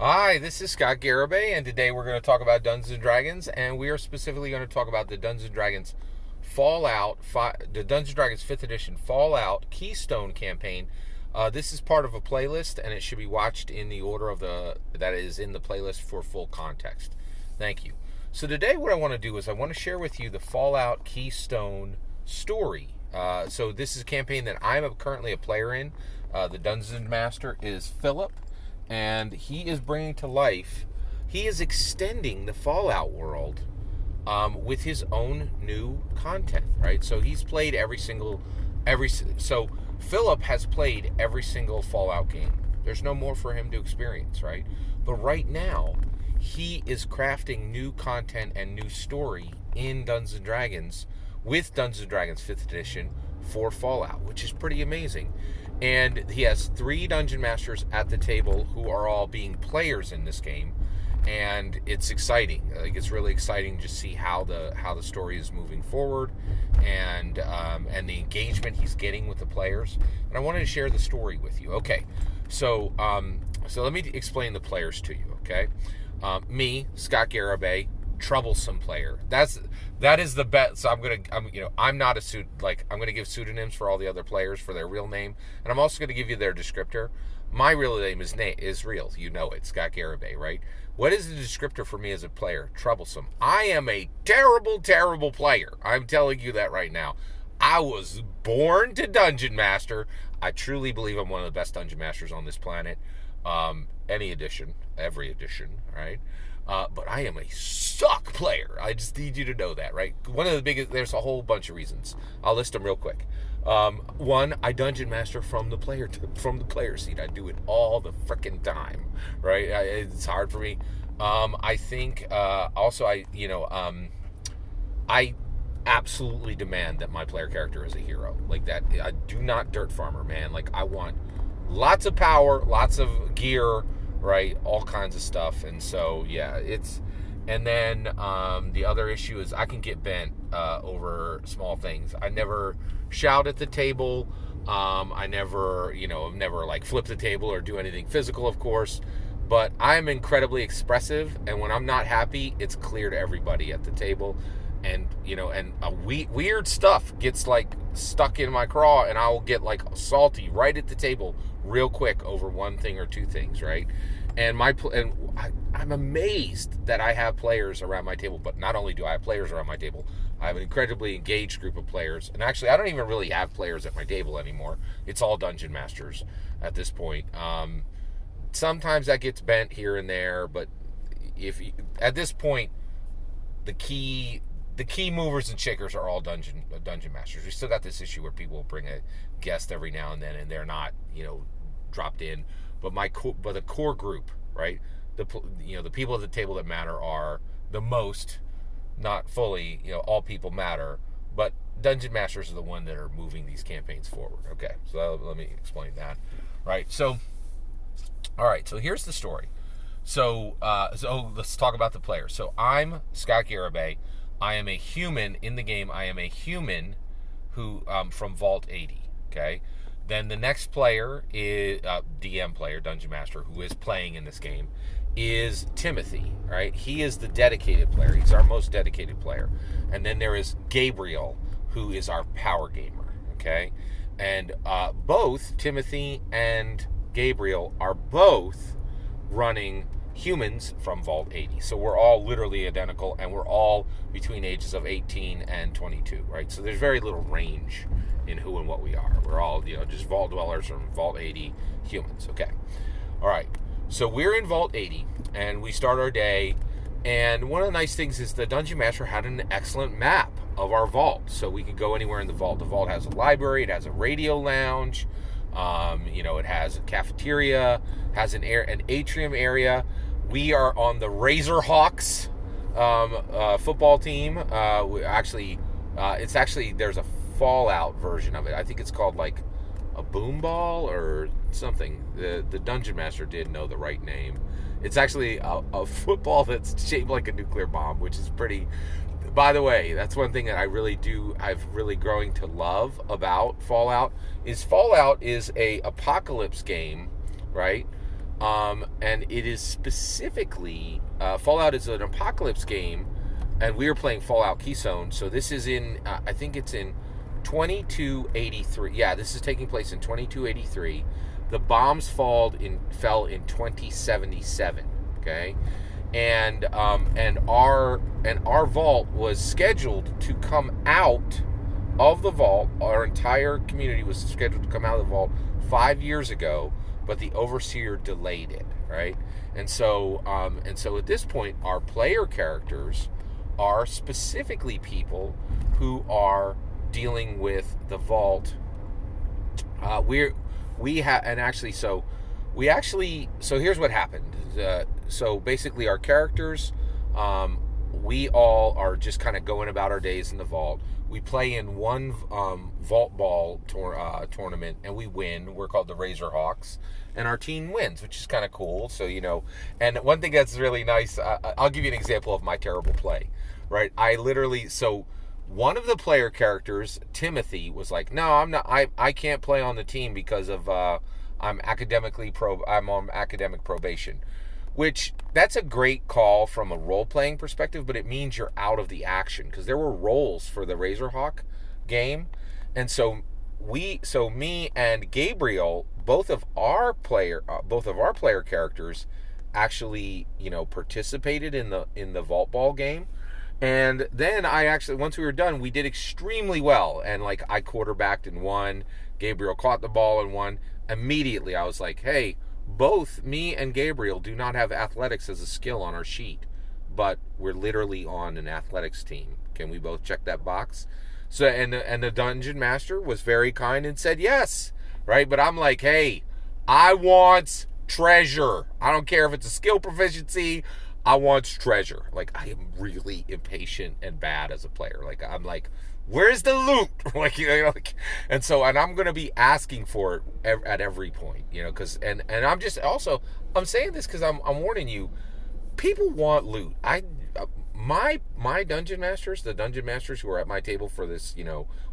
Hi, this is Scott Garibay, and today we're going to talk about Dungeons and Dragons, and we are specifically going to talk about the Dungeons and Dragons the Dungeons and Dragons 5th Edition Fallout Keystone campaign. This is part of a playlist, and it should be watched in the order of that is in the playlist for full context. Thank you. So today, what I want to do is I want to share with you the Fallout Keystone story. So this is a campaign that I'm currently a player in. The Dungeon Master is Philip, and he is bringing to life, he is extending the Fallout world with his own new content, right? So he's played so Philip has played every single Fallout game. There's no more for him to experience, right? But right now, he is crafting new content and new story in Dungeons and Dragons with Dungeons and Dragons 5th Edition for Fallout, which is pretty amazing. And he has 3 dungeon masters at the table who are all being players in this game, and it's exciting. Like, it's really exciting to see how the story is moving forward, and the engagement he's getting with the players. And I wanted to share the story with you. Okay, so let me explain the players to you. Okay, me, Scott Garibay, troublesome player. That is the bet. So I'm not I'm gonna give pseudonyms for all the other players for their real name, and I'm also gonna give you their descriptor. My real name is real. You know it, Scott Garibay, right? What is the descriptor for me as a player? Troublesome. I am a terrible, terrible player. I'm telling you that right now. I was born to Dungeon Master. I truly believe I'm one of the best Dungeon Masters on this planet. Every edition, right? But I am a suck player. I just need you to know that, right? One of the biggest, there's a whole bunch of reasons. I'll list them real quick. One, I dungeon master from the player seat. I do it all the freaking time, right? It's hard for me. I think also I absolutely demand that my player character is a hero. Like that, I do not dirt farmer, man. Like, I want lots of power, lots of gear, right? All kinds of stuff. And so, yeah, and then the other issue is I can get bent over small things. I never shout at the table. I never, never like flip the table or do anything physical, of course. But I'm incredibly expressive, and when I'm not happy, it's clear to everybody at the table. And weird stuff gets like stuck in my craw, and I will get like salty right at the table real quick over one thing or two things, right? And I'm amazed that I have players around my table. But not only do I have players around my table, I have an incredibly engaged group of players. And actually, I don't even really have players at my table anymore. It's all dungeon masters at this point. Sometimes that gets bent here and there, but at this point, the key movers and shakers are all dungeon masters. We still got this issue where people will bring a guest every now and then, and they're not dropped in. But the core group, right? The people at the table that matter are the most, not fully. All people matter, but dungeon masters are the one that are moving these campaigns forward. Okay, so let me explain that. Right. So, all right. So here's the story. So let's talk about the players. So I'm Scott Garibay. I am a human in the game. I am a human who from Vault 80. Okay. Then the next player is DM player, Dungeon Master, who is playing in this game, is Timothy. Right. He is the dedicated player. He's our most dedicated player. And then there is Gabriel, who is our power gamer. Okay. And both Timothy and Gabriel are both running humans from Vault 80. So we're all literally identical, and we're all between ages of 18 and 22, right? So there's very little range in who and what we are. We're all, just Vault dwellers from Vault 80 humans, okay? All right, so we're in Vault 80, and we start our day, and one of the nice things is the Dungeon Master had an excellent map of our vault, so we could go anywhere in the vault. The vault has a library, it has a radio lounge, it has a cafeteria, has an atrium area. We are on the Razorhawks football team. There's a Fallout version of it. I think it's called like a boom ball or something. The Dungeon Master did know the right name. It's actually a football that's shaped like a nuclear bomb, which is pretty. By the way, that's one thing that I've really growing to love about Fallout is a apocalypse game, right? And it is specifically Fallout is an apocalypse game, and we are playing Fallout Keystone. So this is in I think it's in 2283. Yeah, this is taking place in 2283. The bombs fell in 2077. Okay, and our vault was scheduled to come out of the vault. Our entire community was scheduled to come out of the vault 5 years ago, but the overseer delayed it, right? And so at this point, our player characters are specifically people who are dealing with the vault. We have and actually so we actually so here's what happened. So basically, our characters, we all are just kind of going about our days in the vault. We play in one vault ball tournament, and we win. We're called the Razorhawks, and our team wins, which is kind of cool. So and one thing that's really nice, I'll give you an example of my terrible play. Right, so one of the player characters, Timothy, was like, "No, I'm not. I can't play on the team because of I'm on academic probation." Which, that's a great call from a role-playing perspective, but it means you're out of the action, because there were roles for the Razorhawk game. And so me and Gabriel, both of our player characters actually, participated in the Vault Ball game. And then once we were done, we did extremely well. And like, I quarterbacked and won. Gabriel caught the ball and won. Immediately, I was like, hey, both me and Gabriel do not have athletics as a skill on our sheet, but we're literally on an athletics team. Can we both check that box? So, and the dungeon master was very kind and said yes, right? But I'm like, hey, I want treasure. I don't care if it's a skill proficiency. I want treasure. Like, I am really impatient and bad as a player. Like, I'm like, where's the loot? And I'm going to be asking for it at every point, because, and I'm saying this because I'm warning you, people want loot. My dungeon masters, the dungeon masters who are at my table for this,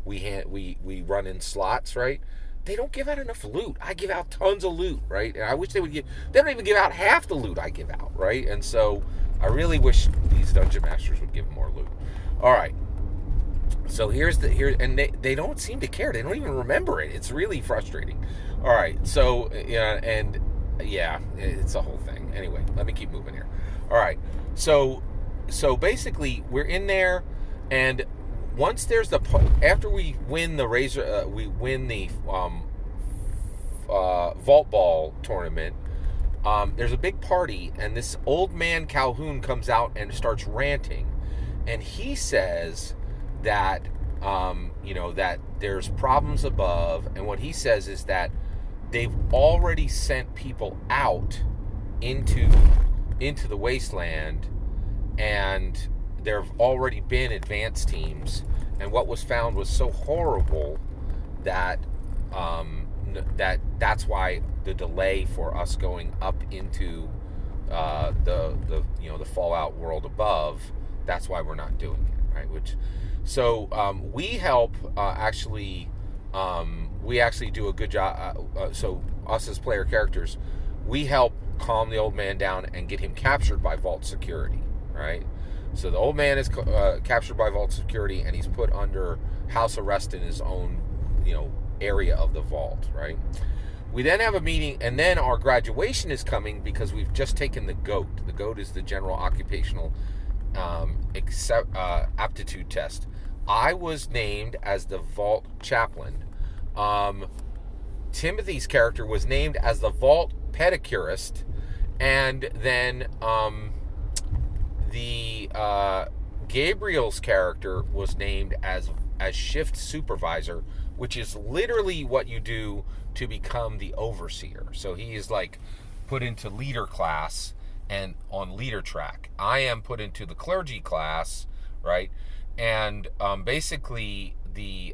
we run in slots, right? They don't give out enough loot. I give out tons of loot, right? And I wish they don't even give out half the loot I give out, right? And so I really wish these dungeon masters would give more loot. All right. So and they don't seem to care. They don't even remember it. It's really frustrating. All right. So, it's a whole thing. Anyway, let me keep moving here. All right. So basically, we're in there, and once there's after we win the Vault Ball tournament, there's a big party, and this old man Calhoun comes out and starts ranting, and he says that that there's problems above, and what he says is that they've already sent people out into the wasteland, and there have already been advance teams, and what was found was so horrible that that's why the delay for us going up into the Fallout world above. That's why we're not doing it, right? We help we actually do a good job. So us as player characters, we help calm the old man down and get him captured by Vault security, right? So the old man is captured by Vault security, and he's put under house arrest in his own, area of the vault, right? We then have a meeting, and then our graduation is coming because we've just taken the GOAT. The GOAT is the General Occupational Aptitude Test. I was named as the Vault Chaplain. Timothy's character was named as the Vault Pedicurist, and then Gabriel's character was named as Shift Supervisor, which is literally what you do to become the Overseer. So he is like put into leader class and on leader track. I am put into the clergy class, right? And basically the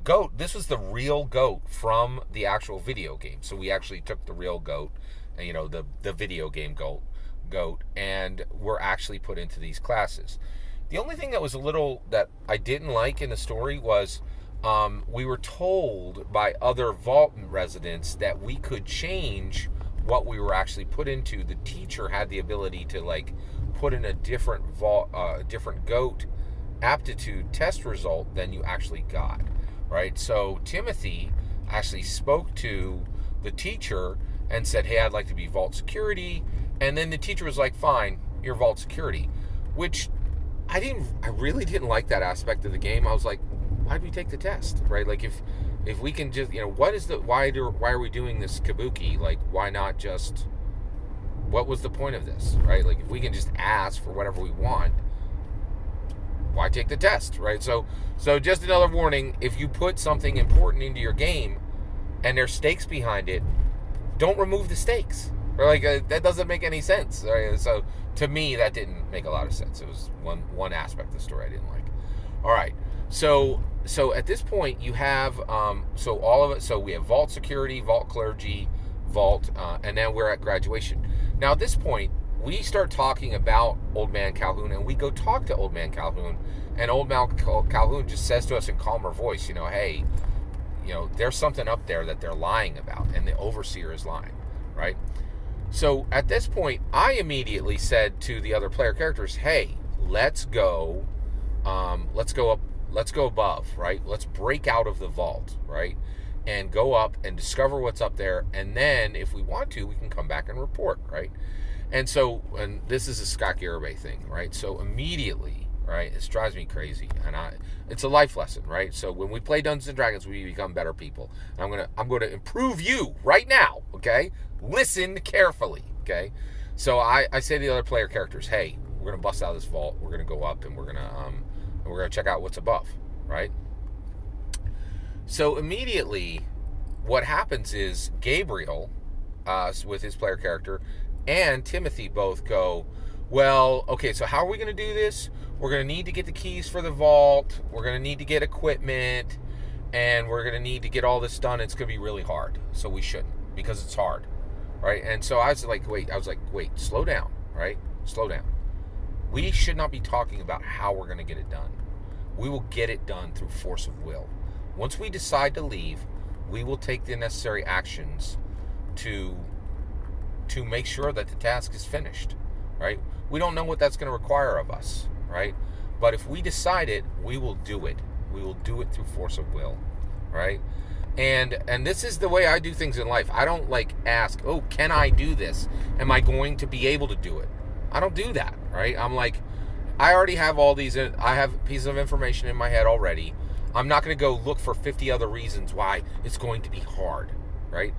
GOAT. This was the real GOAT from the actual video game. So we actually took the real GOAT, the video game GOAT, and were actually put into these classes. The only thing that I didn't like in the story was we were told by other Vault residents that we could change what we were actually put into, the teacher had the ability to like put in a different different goat aptitude test result than you actually got, right? So Timothy actually spoke to the teacher and said, hey, I'd like to be vault security. And then the teacher was like, fine, you're vault security, which I really didn't like that aspect of the game. I was like, why'd we take the test, right? Like if we can just, why are we doing this kabuki? Like, why not just, what was the point of this, right? Like, if we can just ask for whatever we want, why take the test, right? So just another warning, if you put something important into your game and there's stakes behind it, don't remove the stakes. Or like that doesn't make any sense, right? So to me, that didn't make a lot of sense. It was one aspect of the story I didn't like. All right, so at this point you have so all of it. So we have vault security, vault clergy, vault, and then we're at graduation. Now at this point, we start talking about Old Man Calhoun, and we go talk to Old Man Calhoun, and Old Man Calhoun just says to us in calmer voice, hey, there's something up there that they're lying about, and the overseer is lying, right? So at this point, I immediately said to the other player characters, hey, let's go above, right? Let's break out of the vault, right? And go up and discover what's up there. And then if we want to, we can come back and report, right? And this is a Scott Garibay thing, right? So immediately, right, it drives me crazy. And it's a life lesson, right? So when we play Dungeons and Dragons, we become better people. And I'm gonna improve you right now, okay? Listen carefully, okay? So I say to the other player characters, hey, we're gonna bust out of this vault, we're gonna go up, and we're gonna check out what's above, right? So immediately what happens is Gabriel, with his player character, and Timothy both go, well, okay, so how are we gonna do this? We're gonna need to get the keys for the vault, we're gonna need to get equipment, and we're gonna need to get all this done. It's gonna be really hard, so we shouldn't, because it's hard, right? And so I was like, wait, slow down, right? Slow down. We should not be talking about how we're going to get it done. We will get it done through force of will. Once we decide to leave, we will take the necessary actions to make sure that the task is finished, right? We don't know what that's going to require of us, right? But if we decide it, we will do it. We will do it through force of will, right? And this is the way I do things in life. I don't like ask, oh, can I do this? Am I going to be able to do it? I don't do that, right? I'm like, I already have I have pieces of information in my head already. I'm not going to go look for 50 other reasons why it's going to be hard, right?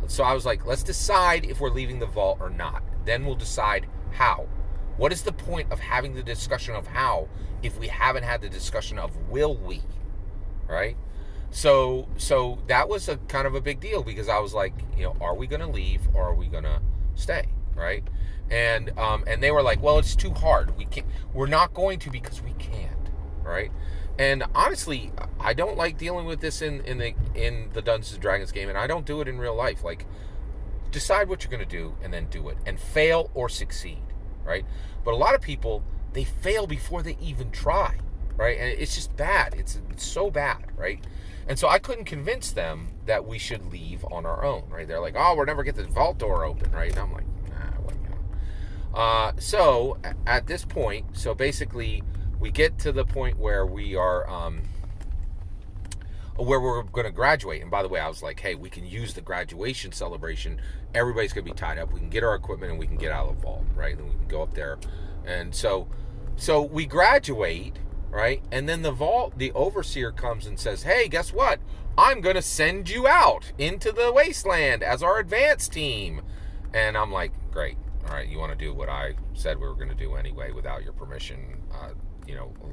So I was like, let's decide if we're leaving the vault or not. Then we'll decide how. What is the point of having the discussion of how if we haven't had the discussion of will we, right? So that was a kind of a big deal, because I was like, are we going to leave or are we going to stay, right? And they were like, well, it's too hard. We're not going to, because we can't, right? And honestly, I don't like dealing with this in the Dungeons and Dragons game, and I don't do it in real life. Like, decide what you're going to do and then do it, and fail or succeed, right? But a lot of people, they fail before they even try, right? And it's just bad. It's so bad, right? And so I couldn't convince them that we should leave on our own, right? They're like, oh, we'll never get the vault door open, right? And I'm like, so at this point, so basically we get to the point where we are, where we're going to graduate. And by the way, I was like, hey, we can use the graduation celebration. Everybody's going to be tied up. We can get our equipment and we can get out of the vault, right? And we can go up there. And so we graduate, right? And then the overseer comes and says, hey, guess what? I'm going to send you out into the wasteland as our advance team. And I'm like, great. All right, you want to do what I said we were going to do anyway without your permission,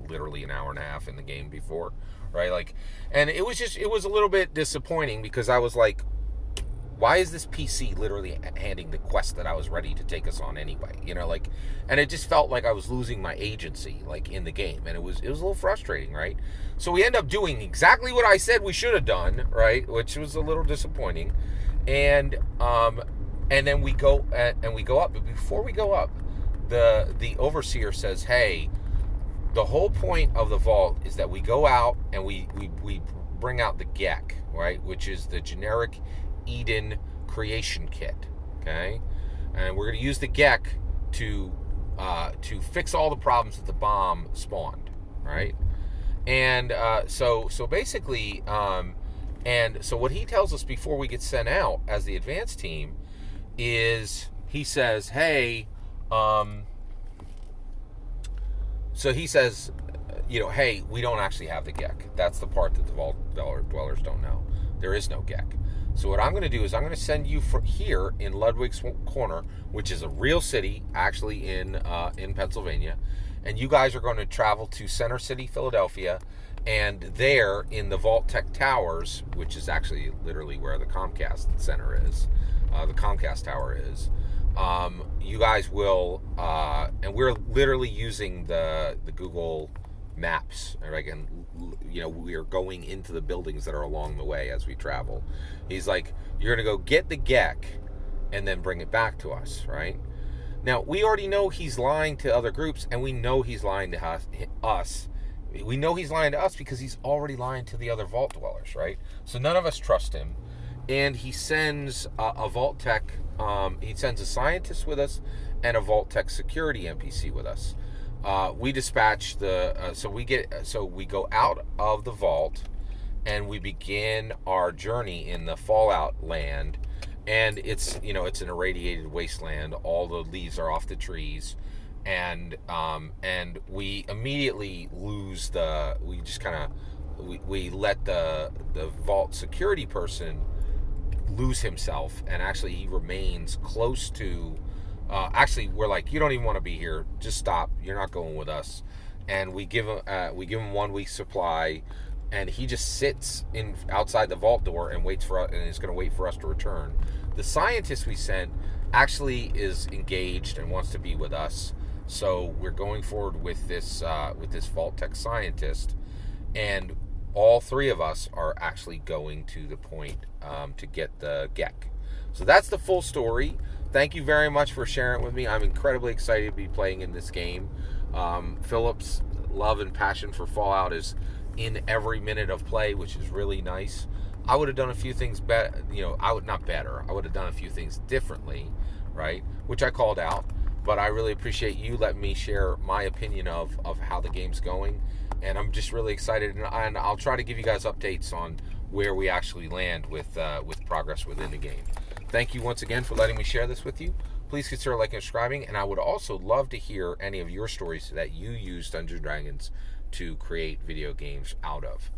literally an hour and a half in the game before, right? Like, and it was a little bit disappointing, because I was like, why is this PC literally handing the quest that I was ready to take us on anyway? And it just felt like I was losing my agency, like, in the game, and it was a little frustrating, right? So we end up doing exactly what I said we should have done, right? Which was a little disappointing, and then we go up. But before we go up, the overseer says, hey, the whole point of the vault is that we go out and we bring out the GEC, right? Which is the generic Eden creation kit, Okay, and we're going to use the Gek to fix all the problems that the bomb spawned. Right, and so basically, and so what he tells us before we get sent out as the advance team is he says, hey, so he says, hey, we don't actually have the Gek. That's the part that the Vault Dwellers don't know. There is no Gek. So what I'm going to do is I'm going to send you from here in Ludwig's Corner, which is a real city, actually in Pennsylvania, and you guys are going to travel to Center City, Philadelphia, and there in the Vault Tech Towers, which is actually literally where the Comcast Center is, the Comcast Tower is. You guys will, and we're literally using the Google Maps, right? And we are going into the buildings that are along the way as we travel. He's like, you're gonna go get the Gek, and then bring it back to us, right? Now we already know he's lying to other groups, and we know he's lying to us. We know he's lying to us because he's already lying to the other Vault Dwellers, right? So none of us trust him, and he sends a Vault Tech. He sends a scientist with us and a Vault Tech security NPC with us. We dispatch so we go out of the vault and we begin our journey in the Fallout land, and it's an irradiated wasteland. All the leaves are off the trees, and we immediately lose we let the vault security person lose himself, and actually he remains close to actually we're like, you don't even want to be here, just stop, you're not going with us. And we give him 1 week's supply, and he just sits outside the vault door and waits for us, and is going to wait for us to return. The scientist we sent actually is engaged and wants to be with us, so we're going forward with this Vault Tech scientist, and all 3 of us are actually going to the point to get the Gek. So that's the full story. Thank you very much for sharing it with me. I'm incredibly excited to be playing in this game. Philip's love and passion for Fallout is in every minute of play, which is really nice. I would have done a few things better. I would have done a few things differently, right? Which I called out. But I really appreciate you letting me share my opinion of how the game's going. And I'm just really excited, and I'll try to give you guys updates on where we actually land with progress within the game. Thank you once again for letting me share this with you. Please consider liking and subscribing, and I would also love to hear any of your stories that you use Dungeons & Dragons to create video games out of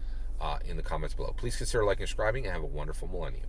in the comments below. Please consider liking and subscribing, and have a wonderful millennium.